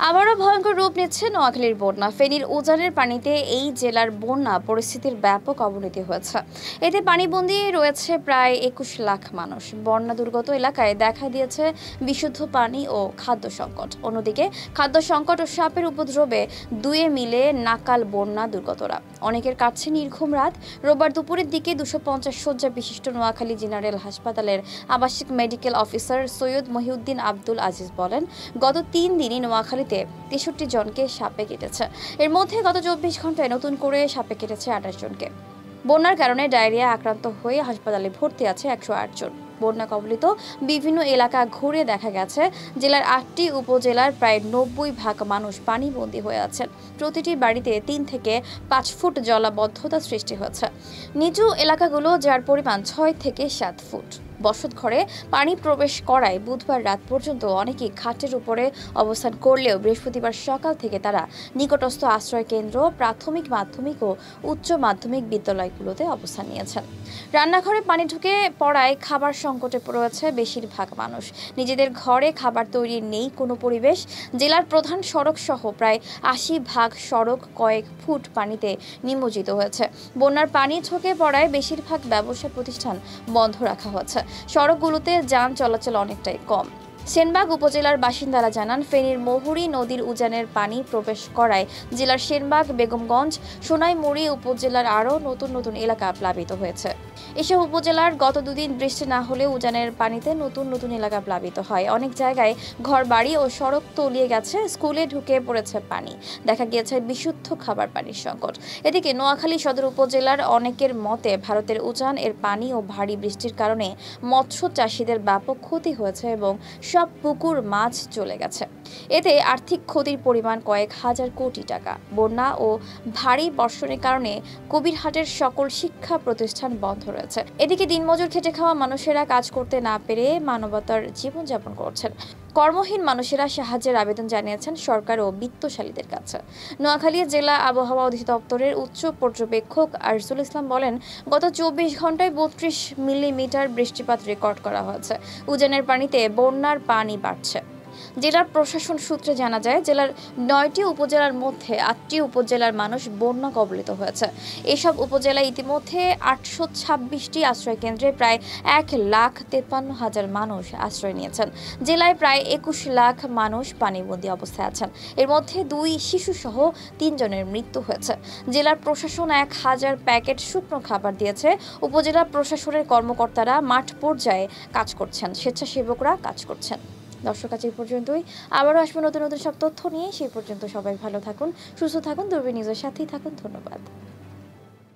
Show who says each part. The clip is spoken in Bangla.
Speaker 1: আবারও ভয়ঙ্কর রূপ নিচ্ছে নোয়াখালীর বন্যা। ফেনীর উজানের পানিতে এই জেলার বন্যা পরিস্থিতির ব্যাপক অবনতি হয়েছে। এতে পানিবন্দী রয়েছে প্রায় ২১ লাখ মানুষ। বন্যা দুর্গত এলাকায় দেখা দিয়েছে বিশুদ্ধ পানি ও খাদ্য সংকট। অন্যদিকে খাদ্য সংকট ও সাপের উপদ্রবে দুয়ে মিলে নাকাল বন্যা দুর্গতরা। অনেকের কাছে নির্ঘুম রাত। রোববার দুপুরের দিকে ২৫০ শয্যা বিশিষ্ট নোয়াখালী জেনারেল হাসপাতালের আবাসিক মেডিকেল অফিসার সৈয়দ মহিউদ্দিন আব্দুল আজিজ বলেন, গত ৩ দিনই নোয়াখালীতে ৬৩ জনকে সাপে কেটেছে। এর মধ্যে গত ২৪ ঘন্টায় নতুন করে সাপে কেটেছে ২৮ জনকে। বন্যার কারণে ডায়রিয়া আক্রান্ত হয়ে হাসপাতালে ভর্তি আছে ১০৮ জন। বন্যা কবলিত বিভিন্ন এলাকা ঘুরে দেখা গেছে জেলার ৮টি উপজেলার প্রায় ৯০% মানুষ পানিবন্দী হয়ে আছেন। প্রতিটি বাড়িতে ৩ থেকে ৫ ফুট জলাবদ্ধতা সৃষ্টি হয়েছে। নিচু এলাকাগুলো যার পরিমাণ ৬ থেকে ৭ ফুট। বসত ঘরে পানি প্রবেশ করায় বুধবার রাত পর্যন্ত অনেকেই খাটের উপরে অবস্থান করলেও বৃহস্পতিবার সকাল থেকে তারা নিকটস্থ আশ্রয় কেন্দ্র, প্রাথমিক, মাধ্যমিক ও উচ্চ মাধ্যমিক বিদ্যালয়গুলোতে অবস্থান নিয়েছেন। রান্নাঘরে পানি ঢুকে পড়ায় খাবার সংকটে পড়েছে বেশিরভাগ মানুষ। নিজেদের ঘরে খাবার তৈরির নেই কোনো পরিবেশ। জেলার প্রধান সড়ক সহ প্রায় ৮০% সড়ক কয়েক ফুট পানিতে নিমজ্জিত হয়েছে। বন্যার পানি ঢুকে পড়ায় বেশিরভাগ ব্যবসা প্রতিষ্ঠান বন্ধ রাখা হয়েছে। সড়কগুলোতে যান চলাচল অনেকটাই কম। সেনবাগ উপজেলার বাসিন্দারা জানান, ফেনীর মহুরী নদীর উজানের পানি প্রবেশ করায় জেলার সেনবাগ, বেগমগঞ্জ, সোনাইমুড়ি উপজেলার আরও নতুন নতুন এলাকা প্লাবিত হয়েছে। এসব উপজেলার গত দুদিন বৃষ্টি না হলেও উজানের পানিতে নতুন নতুন এলাকা প্লাবিত হয়। অনেক জায়গায় ঘরবাড়ি ও সড়ক তলিয়ে গেছে, স্কুলে ঢুকে পড়েছে পানি। দেখা গিয়েছে বিশুদ্ধ খাবার পানির সংকট। এদিকে নোয়াখালী সদর উপজেলার অনেকের মতে ভারতের উজান এর পানি ও ভারী বৃষ্টির কারণে মৎস্য চাষিদের ব্যাপক ক্ষতি হয়েছে এবং সব পুকুর মাছ চলে গেছে। এতে আর্থিক ক্ষতির পরিমাণ কয়েক হাজার কোটি টাকা। বন্যা ও ভারী বর্ষণের কারণে কবিরহাটের সকল শিক্ষা প্রতিষ্ঠান বন্ধ রয়েছে। এদিকে দিনমজুর খেটে খাওয়া মানুষেরা কাজ করতে না পেরে মানবতার জীবনযাপন করছেন। কর্মহীন মানুষেরা সাহায্যের আবেদন জানিয়েছেন সরকার ও বিত্তশালীদের কাছে। নোয়াখালী জেলা আবহাওয়া অধিদপ্তরের উচ্চ পর্যবেক্ষক আরজুল ইসলাম বলেন, গত ২৪ ঘন্টায় ৩২ মিলিমিটার বৃষ্টিপাত রেকর্ড করা হয়েছে। উজানের পানিতে বন্যার পানি বাড়ছে। জেলার প্রশাসন সূত্রে জানা যায়, জেলার ৯টি উপজেলার মধ্যে ৮টি উপজেলার মানুষ বন্যা কবলিত হয়েছে। এসব উপজেলায় ইতিমধ্যে ৮২৬টি আশ্রয় কেন্দ্রে প্রায় ১,৫৩,০০০ মানুষ আশ্রয় নিয়েছেন। জেলায় প্রায় ২১ লাখ মানুষ পানিবন্দী অবস্থায় আছেন। এর মধ্যে ২ শিশুসহ ৩ জনের মৃত্যু হয়েছে। জেলার প্রশাসন ১,০০০ প্যাকেট শুকনো খাবার দিয়েছে। উপজেলা প্রশাসনের কর্মকর্তারা মাঠ পর্যায়ে কাজ করছেন, স্বেচ্ছাসেবকরা কাজ করছেন। দর্শক, আজ এই পর্যন্তই। আবারও আসবো নতুন নতুন সব তথ্য নিয়ে। সেই পর্যন্ত সবাই ভালো থাকুন, সুস্থ থাকুন, দূরবীন নিউজের সাথেই থাকুন। ধন্যবাদ।